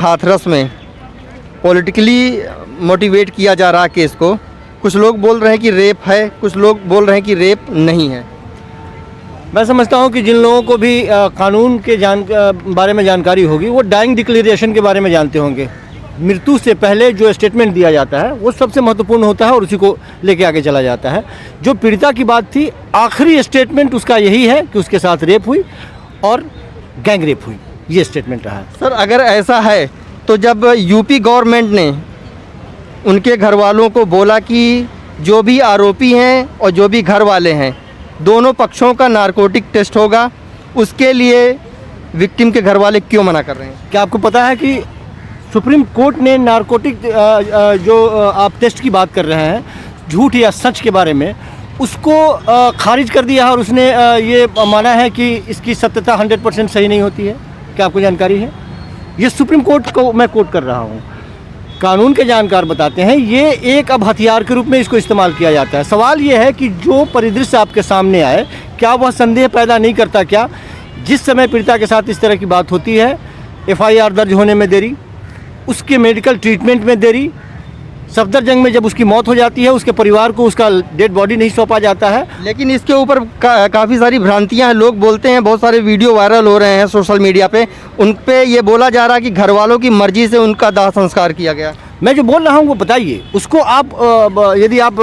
हाथरस में politically motivate किया जा रहा केस को। कुछ लोग बोल रहे हैं कि रेप है, कुछ लोग बोल रहे हैं कि रेप नहीं है। मैं समझता हूं कि जिन लोगों को भी कानून के बारे में जानकारी होगी वो डाइंग डिक्लेरेशन के बारे में जानते होंगे। मृत्यु से पहले जो स्टेटमेंट दिया जाता है वो सबसे महत्वपूर्ण होता है और उसी को लेके आगे चला जाता है। जो पीड़िता की बात थी, आखिरी स्टेटमेंट उसका यही है कि उसके साथ रेप हुई और गैंग रेप हुई, ये स्टेटमेंट रहा है। सर, अगर ऐसा है तो जब यूपी गवर्नमेंट ने उनके घर वालों को बोला कि जो भी आरोपी हैं और जो भी घर वाले हैं दोनों पक्षों का नारकोटिक टेस्ट होगा, उसके लिए विक्टिम के घर वाले क्यों मना कर रहे हैं? क्या आपको पता है कि सुप्रीम कोर्ट ने नारकोटिक जो आप टेस्ट की बात कर रहे हैं, झूठ या सच के बारे में, उसको खारिज कर दिया है और उसने ये माना है कि इसकी सत्यता 100% सही नहीं होती है। क्या आपको जानकारी है? ये सुप्रीम कोर्ट को मैं कोट कर रहा हूँ। कानून के जानकार बताते हैं ये एक अब हथियार के रूप में इसको इस्तेमाल किया जाता है। सवाल ये है कि जो परिदृश्य आपके सामने आए, क्या वह संदेह पैदा नहीं करता? क्या जिस समय पीड़िता के साथ इस तरह की बात होती है, FIR दर्ज होने में देरी, उसके मेडिकल ट्रीटमेंट में देरी, सफदरजंग में जब उसकी मौत हो जाती है उसके परिवार को उसका डेड बॉडी नहीं सौंपा जाता है। लेकिन इसके ऊपर काफ़ी सारी भ्रांतियां हैं। लोग बोलते हैं, बहुत सारे वीडियो वायरल हो रहे हैं सोशल मीडिया पे, उन पे ये बोला जा रहा है कि घर वालों की मर्जी से उनका दाह संस्कार किया गया। मैं जो बोल रहा हूँ वो बताइए उसको। आप यदि आप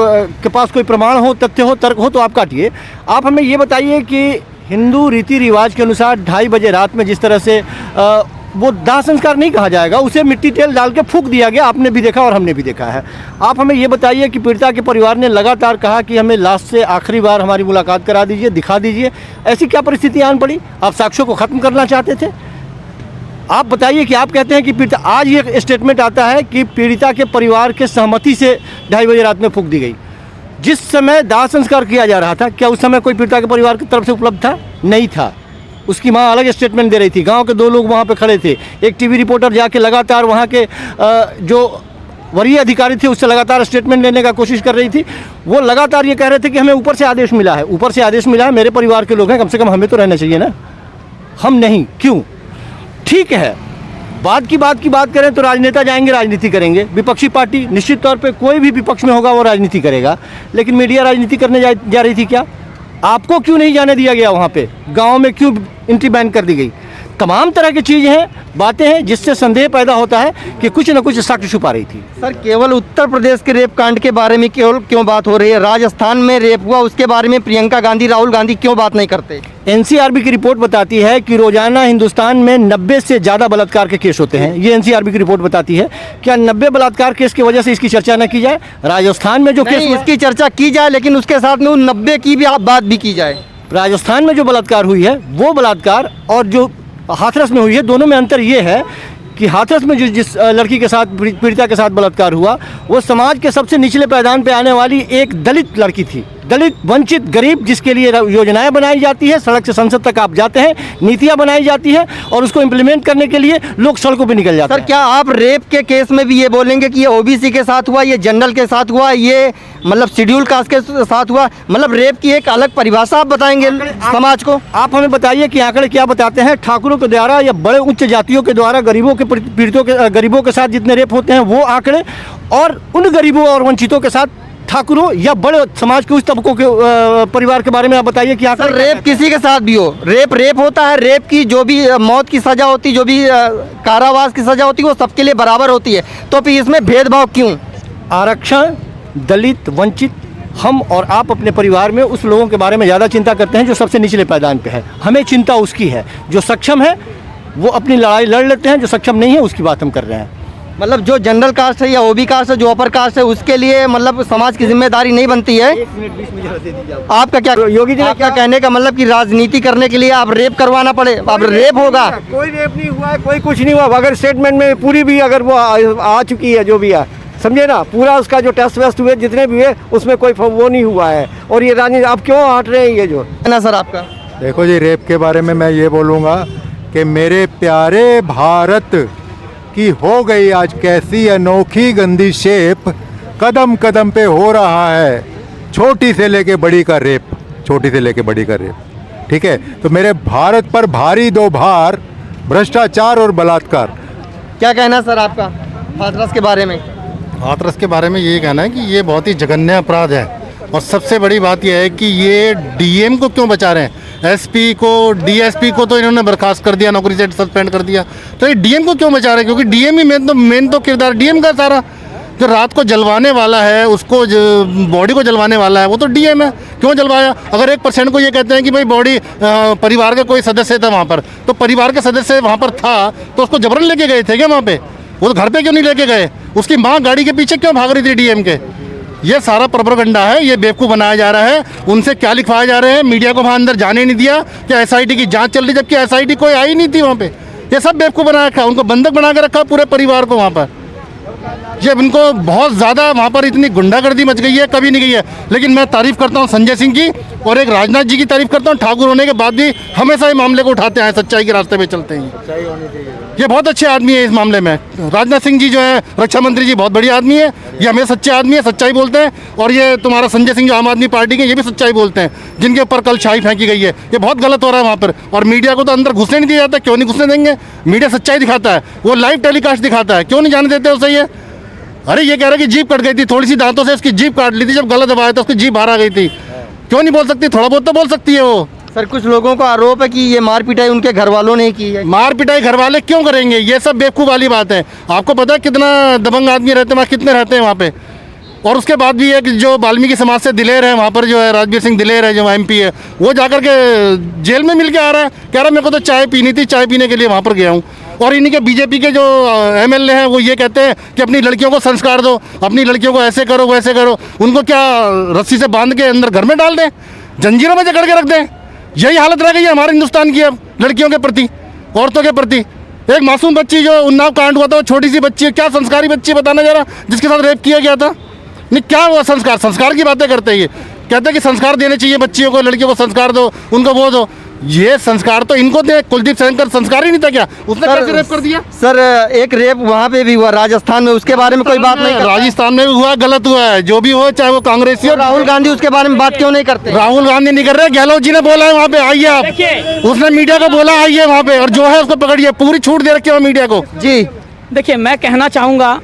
के पास कोई प्रमाण हो, तथ्य हो, तर्क हो तो आप काटिए। आप हमें ये बताइए कि हिंदू रीति रिवाज के अनुसार 2:30 बजे रात में जिस तरह से वो दाह संस्कार नहीं कहा जाएगा, उसे मिट्टी तेल डाल के फूंक दिया गया। आपने भी देखा और हमने भी देखा है। आप हमें ये बताइए कि पीड़िता के परिवार ने लगातार कहा कि हमें लाश से आखिरी बार हमारी मुलाकात करा दीजिए, दिखा दीजिए। ऐसी क्या परिस्थिति आन पड़ी? आप साक्ष्यों को ख़त्म करना चाहते थे? आप बताइए कि आप कहते हैं कि पीड़िता, आज ये स्टेटमेंट आता है कि पीड़िता के परिवार के सहमति से 2:30 बजे रात में फूंक दी गई। जिस समय दाह संस्कार किया जा रहा था, क्या उस समय कोई पीड़िता के परिवार की तरफ से उपलब्ध था? नहीं था। उसकी माँ अलग स्टेटमेंट दे रही थी। गांव के 2 लोग वहाँ पे खड़े थे। एक टीवी रिपोर्टर जाके लगातार वहाँ के जो वरीय अधिकारी थे उससे लगातार स्टेटमेंट लेने का कोशिश कर रही थी। वो लगातार ये कह रहे थे कि हमें ऊपर से आदेश मिला है, ऊपर से आदेश मिला है, मेरे परिवार के लोग हैं, कम से कम हमें तो रहना चाहिए ना। हम नहीं, क्यों? ठीक है, बात की बात करें तो राजनेता जाएंगे, राजनीति करेंगे। विपक्षी पार्टी निश्चित तौर पे कोई भी विपक्ष में होगा वो राजनीति करेगा, लेकिन मीडिया राजनीति करने जा रही थी। क्या आपको क्यों नहीं जाने दिया गया? वहाँ पे गांव में क्यों एंट्री बैन कर दी गई? तमाम तरह की चीज़ें हैं, बातें हैं जिससे संदेह पैदा होता है कि कुछ न कुछ साक्ष्य छुपा रही थी। सर, केवल उत्तर प्रदेश के रेप कांड के बारे में केवल क्यों बात हो रही है? राजस्थान में रेप हुआ, उसके बारे में प्रियंका गांधी, राहुल गांधी क्यों बात नहीं करते? NCRB की रिपोर्ट बताती है कि रोजाना हिंदुस्तान में 90 से ज़्यादा बलात्कार के केस होते हैं। ये NCRB की रिपोर्ट बताती है। क्या 90 बलात्कार केस की वजह से इसकी चर्चा न की जाए? राजस्थान में जो केस, इसकी चर्चा की जाए, लेकिन उसके साथ में उन 90 की भी बात भी की जाए। राजस्थान में जो बलात्कार हुई है वो बलात्कार और जो हाथरस में हुई है, दोनों में अंतर ये है कि हाथरस में जिस लड़की के साथ, पीड़िता के साथ बलात्कार हुआ, वो समाज के सबसे निचले पैदान पे आने वाली एक दलित लड़की थी। दलित, वंचित, गरीब, जिसके लिए योजनाएं बनाई जाती है, सड़क से संसद तक आप जाते हैं, नीतियां बनाई जाती है और उसको इम्प्लीमेंट करने के लिए लोग सड़कों पे निकल जाते हैं। सर, क्या आप रेप के केस में भी ये बोलेंगे कि ये OBC के साथ हुआ, ये जनरल के साथ हुआ, ये मतलब शेड्यूल कास्ट के साथ हुआ? मतलब रेप की एक अलग परिभाषा आप बताएंगे समाज को? आप हमें बताइए कि आंकड़े क्या बताते हैं? ठाकुरों के द्वारा या बड़े उच्च जातियों के द्वारा गरीबों के, पीड़ितों के, गरीबों के साथ जितने रेप होते हैं वो आंकड़े, और उन गरीबों और वंचितों के साथ ठाकुरों या बड़े समाज के उस तबकों के परिवार के बारे में आप बताइए कि सर, रेप किसी के साथ भी हो, रेप होता है। रेप की जो भी मौत की सज़ा होती, जो भी कारावास की सज़ा होती है, वो सबके लिए बराबर होती है। तो फिर इसमें भेदभाव क्यों? आरक्षण, दलित, वंचित, हम और आप अपने परिवार में उस लोगों के बारे में ज़्यादा चिंता करते हैं जो सबसे निचले पैदान पे है। हमें चिंता उसकी है। जो सक्षम है वो अपनी लड़ाई लड़ लेते हैं, जो सक्षम नहीं है उसकी बात हम कर रहे हैं। मतलब जो जनरल कास्ट है या OB कास्ट है, जो अपर कास्ट है, उसके लिए मतलब समाज की जिम्मेदारी नहीं बनती है। 1 मिनट 20 में जरा दे दीजिए आपका क्या, योगी जी, आपका कहने का मतलब कि राजनीति करने के लिए आप रेप करवाना पड़े? अब रेप होगा? कोई रेप नहीं हुआ है, कोई कुछ नहीं हुआ। अगर स्टेटमेंट में पूरी भी अगर वो आ चुकी है, जो भी है, समझे ना, पूरा उसका जो टेस्ट वेस्ट हुए जितने भी हुए उसमें कोई वो नहीं हुआ है। और ये राजनीति आप क्यों हट रहे हैं? ये जो है ना सर आपका? देखो जी, रेप के बारे में मैं ये बोलूँगा कि मेरे प्यारे भारत की हो गई आज कैसी अनोखी गंदी शेप, कदम कदम पे हो रहा है छोटी से लेके बड़ी का रेप, छोटी से लेके बड़ी का रेप। ठीक है, तो मेरे भारत पर भारी दो भार, भ्रष्टाचार और बलात्कार। क्या कहना है सर आपका हाथरस के बारे में? हाथरस के बारे में ये कहना है कि ये बहुत ही जघन्य अपराध है और सबसे बड़ी बात यह है कि ये डीएम को क्यों बचा रहे हैं? एसपी को, डीएसपी को तो इन्होंने बर्खास्त कर दिया, नौकरी से सस्पेंड कर दिया, तो ये डीएम को क्यों बचा रहे हैं? क्योंकि डीएम ही मेन तो किरदार डीएम का सारा, जो रात को जलवाने वाला है, उसको बॉडी को जलवाने वाला है, वो तो डीएम है। क्यों जलवाया? अगर 1% को ये कहते हैं कि भाई बॉडी परिवार का कोई सदस्य था वहाँ पर, तो परिवार के सदस्य वहाँ पर था तो उसको जबरन लेके गए थे क्या वहाँ पे? वो तो घर पे क्यों नहीं लेके गए? उसकी माँ गाड़ी के पीछे क्यों भाग रही थी डीएम के? ये सारा प्रोपेगेंडा है, ये बेवकूफ़ बनाया जा रहा है। उनसे क्या लिखवाए जा रहे हैं? मीडिया को वहाँ अंदर जाने नहीं दिया कि एसआईटी की जांच चल रही, जबकि एसआईटी कोई आई नहीं थी वहाँ पे। ये सब बेवकूफ़ बना रखा, उनको बंधक बना के रखा पूरे परिवार को वहाँ पर। जब इनको बहुत ज़्यादा वहाँ पर इतनी गुंडागर्दी मच गई है, कभी नहीं गई है। लेकिन मैं तारीफ़ करता हूँ संजय सिंह की और एक राजनाथ जी की तारीफ़ करता हूँ। ठाकुर होने के बाद भी हमेशा इस मामले को उठाते हैं, सच्चाई के रास्ते पे चलते हैं। ये बहुत अच्छे आदमी है इस मामले में। राजनाथ सिंह जी जो है रक्षा मंत्री जी, बहुत बड़ी आदमी है, ये हमें सच्चे आदमी है, सच्चाई बोलते हैं। और ये तुम्हारा संजय सिंह जो आम आदमी पार्टी के, ये भी सच्चाई बोलते हैं, जिनके ऊपर कल छाई फेंकी गई है। ये बहुत गलत हो रहा है वहाँ पर। और मीडिया को तो अंदर घुसने नहीं दिया जाता। क्यों नहीं घुसने देंगे? मीडिया सच्चाई दिखाता है, वो लाइव टेलीकास्ट दिखाता है, क्यों नहीं जाने देते उसे? ये अरे ये कह रहा है कि जीभ कट गई थी, थोड़ी सी दांतों से उसकी जीभ काट ली थी, जब गलत दबाया था उसकी जीभ बाहर आ गई थी। क्यों नहीं बोल सकती? थोड़ा बहुत तो बोल सकती है वो। सर कुछ लोगों का आरोप है कि ये मार पिटाई उनके घर वालों ने की है। मार पिटाई घर वाले क्यों करेंगे? ये सब बेवकूफ़ वाली बात है। आपको पता है कितना दबंग आदमी रहते हैं वहाँ, कितने रहते हैं वहाँ पे? और उसके बाद भी एक जो वाल्मीकि समाज से दिलेर है वहाँ पर, जो है राजवीर सिंह दिलेर है, जो एमपी है, वो जाकर के जेल में मिल के आ रहा है, कह रहा है मेरे को तो चाय पीनी थी, चाय पीने के लिए वहाँ पर गया हूँ। और इन्हीं के बीजेपी के जो एमएलए हैं वो ये कहते हैं कि अपनी लड़कियों को संस्कार दो, अपनी लड़कियों को ऐसे करो वैसे करो। उनको क्या रस्सी से बांध के अंदर घर में डाल दें, जंजीरों में जकड़ के रख दें? यही हालत रह गई है हमारे हिंदुस्तान की अब लड़कियों के प्रति, औरतों के प्रति। एक मासूम बच्ची जो उन्नाव कांड हुआ था, वो छोटी सी बच्ची है, क्या संस्कारी बच्ची बताना जरा, जिसके साथ रेप किया गया था। नहीं क्या वो संस्कार की बातें करते हैं? ये कहते हैं कि संस्कार देने चाहिए बच्चियों को, लड़कियों को संस्कार दो, उनको वो दो। ये संस्कार तो इनको दे। कुलदीप सेंगर संस्कार ही नहीं था क्या? उसने कैसे रेप कर दिया? सर एक रेप वहाँ पे भी हुआ राजस्थान में, उसके बारे में कोई बात नहीं करता? राजस्थान में भी हुआ, गलत हुआ है, जो भी हो, चाहे वो कांग्रेसी हो। राहुल गांधी उसके बारे में बात क्यों नहीं करते? राहुल गांधी नहीं कर रहे, गहलोत जी ने बोला है वहाँ पे आइए आप। उसने मीडिया को बोला आइए वहाँ पे, और जो है उसको पकड़िए। पूरी छूट दे रखी है मीडिया को। जी देखिए, मैं कहना चाहूँगा,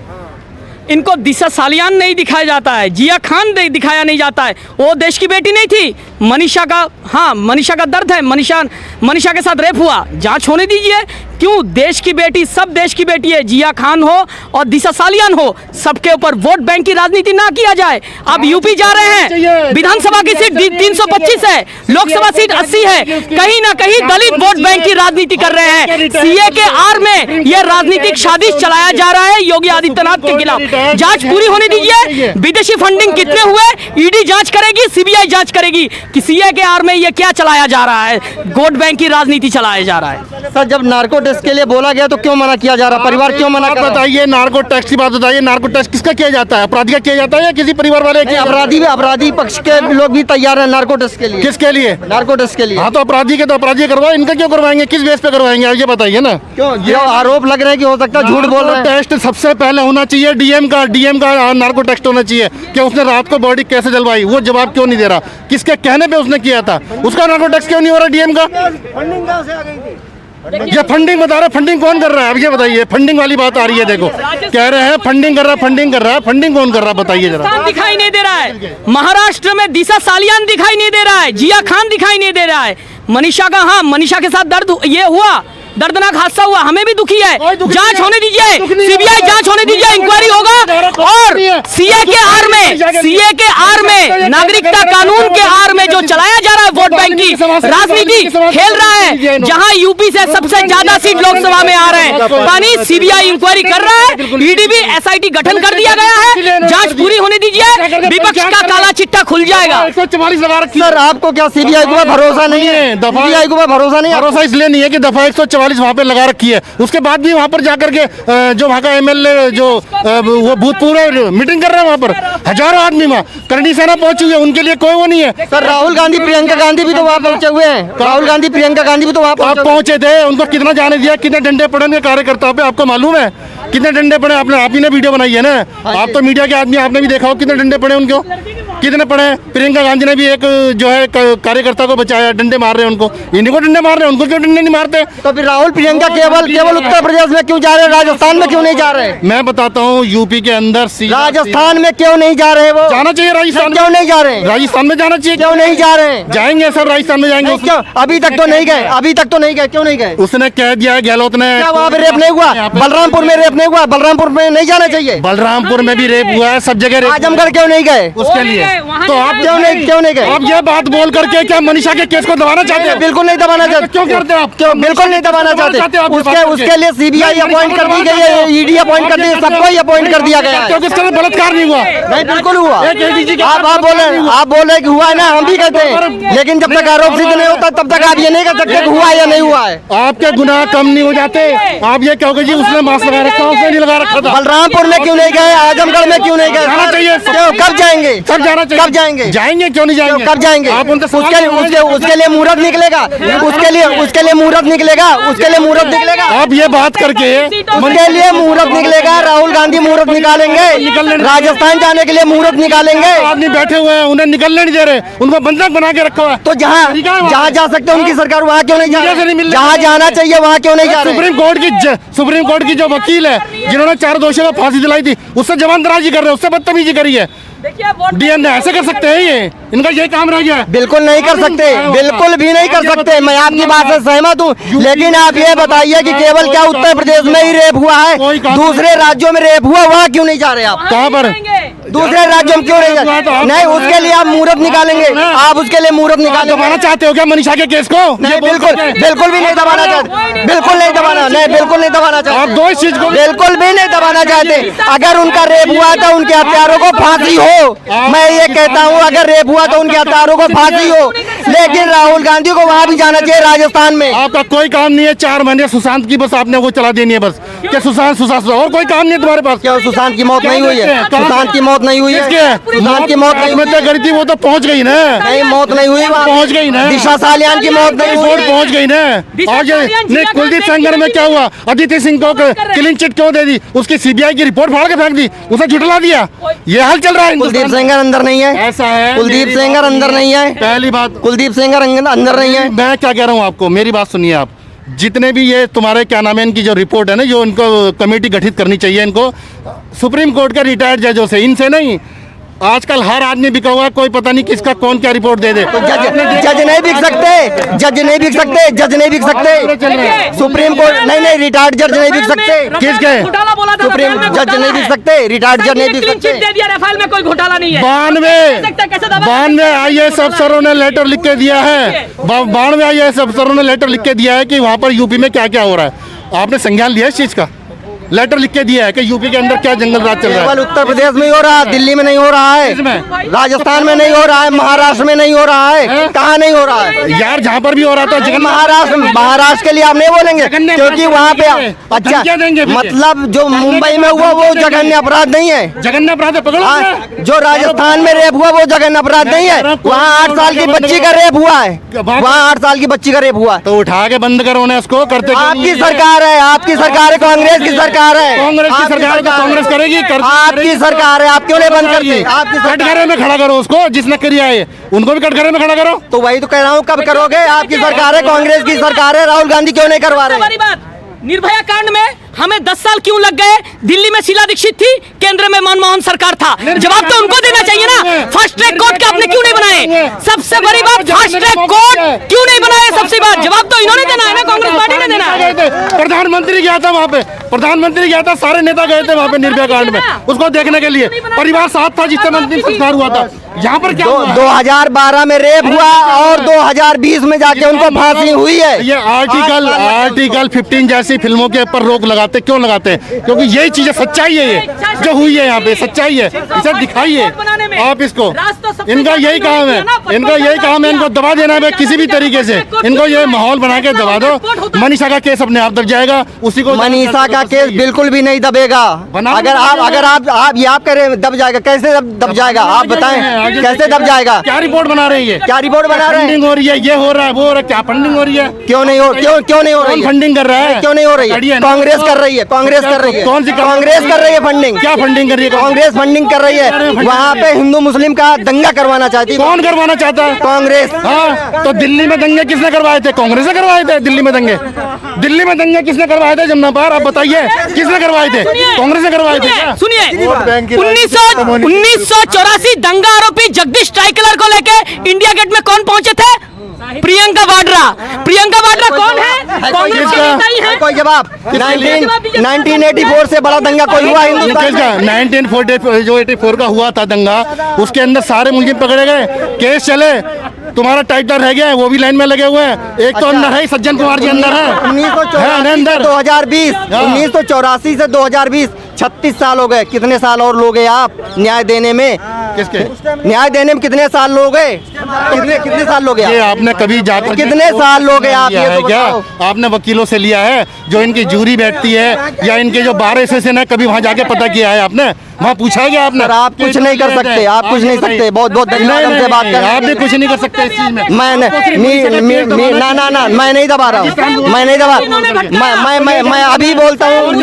इनको दिशा सालियान नहीं दिखाया जाता है, जिया खान दिखाया नहीं जाता है। वो देश की बेटी नहीं थी। मनीषा का, हाँ मनीषा का दर्द है, मनीषा के साथ रेप हुआ, जांच होने दीजिए। क्यों? देश की बेटी, सब देश की बेटी है, जिया खान हो और दिशा सालियान हो, सबके ऊपर वोट बैंक की राजनीति ना किया जाए। अब यूपी जा रहे हैं, विधानसभा की सीट 325 है, लोकसभा सीट 80 है, कहीं ना कहीं दलित वोट बैंक की राजनीति कर रहे हैं। सीए के आर में यह राजनीतिक साजिश चलाया जा रहा है योगी आदित्यनाथ के खिलाफ। जांच पूरी होने दीजिए। विदेशी फंडिंग कितने हुए, ईडी जांच करेगी, सीबीआई जांच करेगी कि सीए के आर में ये क्या चलाया जा रहा है, वोट बैंक की राजनीति चलाया जा रहा है। सर जब नार्को टेस्ट के लिए बोला गया तो क्यों मना किया जा रहा? परिवार क्यों मना कर रहा है? बताइए, नार्को टैक्स की बात बताइए। नार्को टैक्स किसका किया जाता है? अपराधी का किया जाता है या किसी परिवार वाले के? अपराधी पक्ष के लोग भी तैयार है नार्को टेस्ट के लिए। किसके लिए? नार्को टेस्ट के लिए। हाँ तो अपराधी के तो अपराधी करवाए, इनका क्यों करवाएंगे? किस बेस पे करवाएंगे आप ये बताइए ना। क्यों ये आरोप लग रहे हैं कि हो सकता है झूठ बोल रहे हैं? टेस्ट सबसे पहले होना चाहिए डीएम का नार्को टेस्ट होना चाहिए कि उसने रात को बॉडी कैसे जलवाई, वो जवाब क्यों नहीं दे रहा? किसके कहने पे उसने किया था? उसका नार्को टेस्ट क्यों नहीं हो रहा डीएम का? फंडिंग कहाँ से आ गई थी? ये फंडिंग बता रहे, फंडिंग कौन कर रहा है? अब ये बताइए, फंडिंग वाली बात आ रही है। देखो कह रहे हैं फंडिंग कर रहा है, फंडिंग कौन कर रहा है बताइए जरा। दिखाई नहीं दे रहा है। महाराष्ट्र में दिशा सालियान दिखाई नहीं दे रहा है, जिया खान दिखाई नहीं दे रहा है। मनीषा का, हाँ मनीषा के साथ दर्द ये हुआ, दर्दनाक हादसा हुआ, हमें भी दुखी है। जांच होने दीजिए, सीबीआई जांच होने दीजिए, इंक्वायरी होगा। और सीए के आर में नागरिकता कानून के आर में जो चलाया जा रहा है वोट बैंक की राजनीति खेल रहा है, जहां यूपी से सबसे ज्यादा सीट लोकसभा में आ रहे हैं, पानी सीबीआई इंक्वायरी कर रहा है, ईडी भी एसआईटी गठन कर दिया गया है। जांच पूरी होने दीजिए, विपक्ष का काला चिट्ठा खुल जाएगा। 144 लगा रखी। सर आपको क्या सीबीआई को भरोसा नहीं है? सीबीआई को भरोसा नहीं है? भरोसा इसलिए नहीं है कि दफा 144 वहाँ पे लगा रखी है। उसके बाद भी वहाँ पर जाकर के जो वहाँ का एमएलए जो वो भूतपूर्व मीटिंग कर रहे हैं, वहाँ पर हजारों आदमी वहाँ करनी सेना पहुंची हुई है, उनके लिए कोई वो नहीं है। सर राहुल गांधी प्रियंका गांधी भी तो वहाँ पहुंचे हुए हैं। राहुल गांधी प्रियंका गांधी भी तो वहाँ पहुंचे थे, उनको कितना जाने दिया, कितने डंडे पड़े उनके कार्यकर्ताओं पे आपको मालूम है? कितने डंडे पड़े? आपने आप ही ने वीडियो बनाई है ना, आप तो मीडिया के आदमी, आपने भी देखा हो कितने डंडे पड़े उनको। कितने पड़े हैं? प्रियंका गांधी ने भी एक जो है कार्यकर्ता को बचाया, डंडे मार रहे हैं उनको, इन्हीं को डंडे मार रहे हैं, उनको क्यों डंडे नहीं मारते? तो फिर राहुल प्रियंका केवल उत्तर प्रदेश में क्यों जा रहे हैं, राजस्थान में क्यों नहीं जा रहे? मैं बताता हूँ, यूपी के अंदर राजस्थान में क्यों नहीं जा रहे? वो जाना चाहिए राजस्थान, क्यों नहीं जा रहे? राजस्थान में जाना चाहिए, क्यों नहीं जा रहे? जाएंगे सब राजस्थान में जाएंगे। क्यों अभी तक तो नहीं गए? अभी तक तो नहीं गए, क्यों नहीं गए? उसने कह दिया है गहलोत ने। क्या वहाँ पे रेप नहीं हुआ? बलरामपुर में रेप नहीं हुआ? बलरामपुर में नहीं जाना चाहिए? बलरामपुर में भी रेप हुआ है, सब जगह रेप। आजमगढ़ क्यों नहीं गए? उसके लिए तो आप क्यों नहीं गए? आप ये बात बोल करके क्या मनीषा के केस को दबाना चाहते हैं? बिल्कुल नहीं दबाना चाहते। क्यों करते हैं आप? क्यों बिल्कुल नहीं दबाना चाहते? उसके लिए सीबीआई अपॉइंट कर दी गई है, ईडी अपॉइंट कर दी, सबको ही अपॉइंट कर दिया गया है। क्योंकि इसके अंदर बलात्कार नहीं हुआ। नहीं, बिल्कुल हुआ। एक ADG के आप बोले कि हुआ है ना, हम भी कहते हैं, लेकिन जब तक आरोप सिद्ध नहीं होता तब तक आप ये नहीं कह सकते कि हुआ या नहीं हुआ है। आपके गुनाह कम नहीं हो जाते? आप ये कहोगे जी उसने मास्क लगा रखा, उसने नहीं लगा रखा था। बलरामपुर में क्यों नहीं गए? आजमगढ़ में क्यों नहीं गए? जाना चाहिए। क्यों? कब जाएंगे? सब जाना चाहिए। कब जाएंगे? जाएंगे, क्यों नहीं जाएंगे? कब जाएंगे? आप उनसे उसके लिए मुहूर्त निकलेगा, उसके लिए मुहूर्त निकलेगा, उसके लिए मुहूर्त निकलेगा, आप ये बात करके उसके लिए मुहूर्त निकलेगा। राहुल गांधी मुहूर्त निकालेंगे, राजस्थान जाने के लिए मुहूर्त निकालेंगे। आदमी बैठे हुए हैं, उन्हें निकलने नहीं दे रहे, उनको बंधक बना के रखा हुआ है। तो जहाँ जा सकते हैं उनकी सरकार वहाँ क्यों नहीं जा रही? जहाँ जाना चाहिए वहाँ क्यों नहीं जा रहे? सुप्रीम कोर्ट की जो वकील है, जिन्होंने 4 दोषियों को फांसी दिलाई थी, उससे जमानतराजी कर रहे हैं, उससे बदतमीजी करी है। डीएन ऐसे कर सकते हैं? ये इनका यही काम रह गया है। बिल्कुल नहीं कर सकते, बिल्कुल भी नहीं कर सकते। मैं आपकी बात से सहमत हूँ, लेकिन आप ये बताइए कि केवल क्या उत्तर प्रदेश में ही रेप हुआ है? दूसरे राज्यों में रेप हुआ, वहाँ क्यों नहीं जा रहे आप? कहाँ पर? दूसरे राज्यों में क्यों नहीं जा रहे? नहीं, उसके लिए आप मुहूर्त निकालेंगे, आप उसके लिए मुहूर्त निकालेंगे। दबाना चाहते हो क्या मनीषा के केस को? नहीं, बिल्कुल भी नहीं दबाना चाहते, बिल्कुल नहीं दबाना, नहीं बिल्कुल नहीं दबाना चाहते। आप दो इस चीज को बिल्कुल भी नहीं दबाना चाहते। अगर उनका रेप हुआ था, उनके हत्यारों को फांसी हो। मैं ये कहता हूँ, अगर रेप हुआ तो उनके हत्यारों को फांसी हो, लेकिन राहुल गांधी को वहाँ भी जाना चाहिए, राजस्थान में। आपका कोई काम नहीं है। 4 महीने सुशांत की बस आपने वो चला देनी है बस, क्या सुशांत और कोई काम नहीं है तुम्हारे पास? क्या सुशांत की मौत नहीं हुई है? सुशांत की मौत नहीं हुई है? सुशांत की मौत नहीं आत्महत्या करी थी, वो तो पहुंच गई ना। नहीं, मौत नहीं हुई, पहुंच गई ना। दिशा सालियान की मौत नहीं हुई, पहुंच गई ना। और ये कुलदीप सेंगर में क्या हुआ? अदिति सिंह को क्लीन चिट क्यों दे दी? उसकी सीबीआई की रिपोर्ट फाड़ के फेंक दी, उसे झुठला दिया। ये हाल चल रहा है। कुलदीप सेंगर अंदर नहीं है, ऐसा है। कुलदीप सेंगर अंदर नहीं है। पहली बात, कुलदीप सेंगर अंदर नहीं है। मैं क्या कह रहा हूँ आपको, मेरी बात सुनिए आप। जितने भी ये तुम्हारे क्या नाम है, इनकी जो रिपोर्ट है ना, जो इनको कमेटी गठित करनी चाहिए, इनको सुप्रीम कोर्ट के रिटायर्ड जजों से, इनसे नहीं। आजकल हर आदमी बिका हुआ है, कोई पता नहीं किसका कौन क्या रिपोर्ट दे दे। तो जज नहीं बिक सकते, जज नहीं बिक सकते, जज नहीं बिक सकते। सुप्रीम कोर्ट नहीं, रिटायर्ड जज नहीं बिक सकते। किसके? सुप्रीम जज नहीं बिक सकते, रिटायर्ड जज नहीं बिक सकते। रफाल में कोई घोटाला नहीं है। 92 IAS अफसरों ने लेटर लिख के दिया है। 92 IAS अफसरों ने लेटर लिख के दिया है कि वहाँ पर यूपी में क्या क्या हो रहा है। आपने संज्ञान लिया इस चीज का? लेटर लिख के दिया है कि यूपी के अंदर क्या जंगल राज चल रहा है। केवल उत्तर प्रदेश में ही हो रहा है, दिल्ली में नहीं हो रहा है, राजस्थान में नहीं हो रहा है, महाराष्ट्र में नहीं हो रहा है। कहाँ नहीं हो रहा है यार? जहाँ पर भी हो रहा था महाराष्ट्र के लिए आप नहीं बोलेंगे, क्योंकि वहाँ पे अच्छा मतलब जो मुंबई में हुआ वो जघन्य अपराध नहीं है। जघन्य अपराध है, पकड़ो। जो राजस्थान में रेप हुआ वो जघन्य अपराध नहीं है। वहाँ 8 साल की बच्ची का रेप हुआ है, वहाँ 8 साल की बच्ची का रेप हुआ है। तो उठा के बंद करो ना उसको। करते आपकी सरकार है, आपकी सरकार है, कांग्रेस की सरकार है, कांग्रेस की सरकार तो कांग्रेस करेगी। आपकी सरकार है, आप क्यों नहीं बंद करते? आपकी कटघरे में खड़ा करो उसको, जिसने किया है उनको भी कटघरे में खड़ा करो। तो वही तो कह रहा हूँ, कब करोगे? आपकी सरकार है, कांग्रेस की सरकार है, राहुल गांधी क्यों नहीं करवा रहे? बड़ी बात, निर्भया कांड में हमें 10 साल क्यों लग गए? दिल्ली में शीला दीक्षित थी, केंद्र में मनमोहन सरकार था। जवाब तो उनको देना चाहिए ना। फास्ट ट्रैक कोर्ट का आपने क्यों नहीं बनाए? सबसे बड़ी बात, फास्ट ट्रैक कोर्ट क्यों नहीं बनाए? सबसे बात जवाब तो इन्होंने देना है ना, कांग्रेस पार्टी ने देना है। प्रधानमंत्री गया था वहाँ पे, प्रधानमंत्री गया था, सारे नेता गए थे वहाँ पे निर्भया कांड में, उसको देखने के लिए। परिवार साथ था जिससे अंतिम संस्कार हुआ था। यहाँ पर क्या 2012 में रेप हुआ और 2020 में जाके उनको फांसी हुई है। ये आर्टिकल 15 जैसी फिल्मों के ऊपर रोक लगाते, क्यों लगाते हैं? क्योंकि यही चीजें सच्चाई है, ये जो हुई है यहाँ पे सच्चाई है, इसे दिखाइए आप इसको। इनका यही काम है, इनका यही काम है, इनको दबा देना है किसी भी तरीके से। इनको ये माहौल बना के दबा दो। मनीषा का केस अपने आप दब जाएगा, उसी को। मनीषा का केस बिल्कुल भी नहीं दबेगा। अगर आप करें दब जाएगा, कैसे दब जाएगा? आप बताएं। आगे कैसे दब जाएगा? क्या रिपोर्ट बना रहे हैं ये? क्या रिपोर्ट बना रहे हैं? फंडिंग हो रही है, ये हो रहा है, वो हो रहा है, क्या फंडिंग हो रही है? क्यों नहीं हो रही कौन है? फंडिंग कर रहा है? क्यों नहीं हो रही है? कांग्रेस कर रही है, कांग्रेस कर रही है। कौन सी कांग्रेस कर रही है फंडिंग? क्या फंडिंग कर रही है? कांग्रेस फंडिंग कर रही है। वहाँ पे हिंदू मुस्लिम का दंगा करवाना चाहती है कौन करवाना चाहता है? कांग्रेस। हाँ, तो दिल्ली में दंगे किसने करवाए थे? कांग्रेस ने करवाए थे दिल्ली में दंगे। दिल्ली में दंगे किसने करवाए थे जमुना पार? आप बताइए किसने करवाए थे? कांग्रेस ने करवाए थे क्या? सुनिए, वोट बैंक की 1984 दंगा आरोपी जगदीश ट्राइकलर को लेके इंडिया गेट में कौन पहुंचे थे? प्रियंका वाड्रा। प्रियंका वाड्रा कौन है? कांग्रेस की नेता ही है। कोई जवाब? 1984 से बड़ा दंगा कोई हुआ हिंदुस्तान केस का में? 1984 का हुआ था दंगा, उसके अंदर सारे मुलजिम पकड़े गए, केस चले। तुम्हारा टाइटल रह गया है, वो भी लाइन में लगे हुए हैं। एक तो अंदर है, सज्जन कुमार जी अंदर है। 1984 से 2020 36 साल हो गए। कितने साल और लोगे आप न्याय देने में? किसके? न्याय देने में कितने साल लोगे? कितने साल लोगे ये आप? आपने कभी जाकर कितने साल लोगे आप? लिया ये है तो क्या? बताओ। आपने वकीलों से लिया है? जो इनकी जूरी बैठती है या इनके जो बार एसोसिएशन है, कभी वहाँ जाके पता किया है आपने? वहाँ पूछा है क्या आपने? सर, आप कुछ नहीं कर सकते, आप कुछ नहीं सकते। बहुत धन्यवाद हमसे बात करने। आप भी कुछ नहीं कर सकते इस चीज में। मैं ना मैं नहीं दबा रहा हूँ, मैं नहीं दबा। मैं अभी बोलता हूँ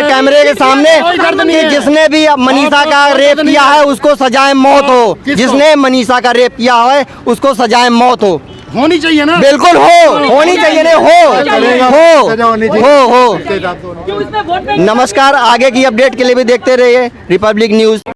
कैमरे के सामने कि जिसने भी मनीषा का रेप किया है उसको सजाए मौत हो। जिसने मनीषा का रेप किया है उसको सजाए मौत हो। होनी चाहिए ना? बिल्कुल होनी चाहिए। नहीं हो। नमस्कार, आगे की अपडेट के लिए भी देखते रहिए रिपब्लिक न्यूज।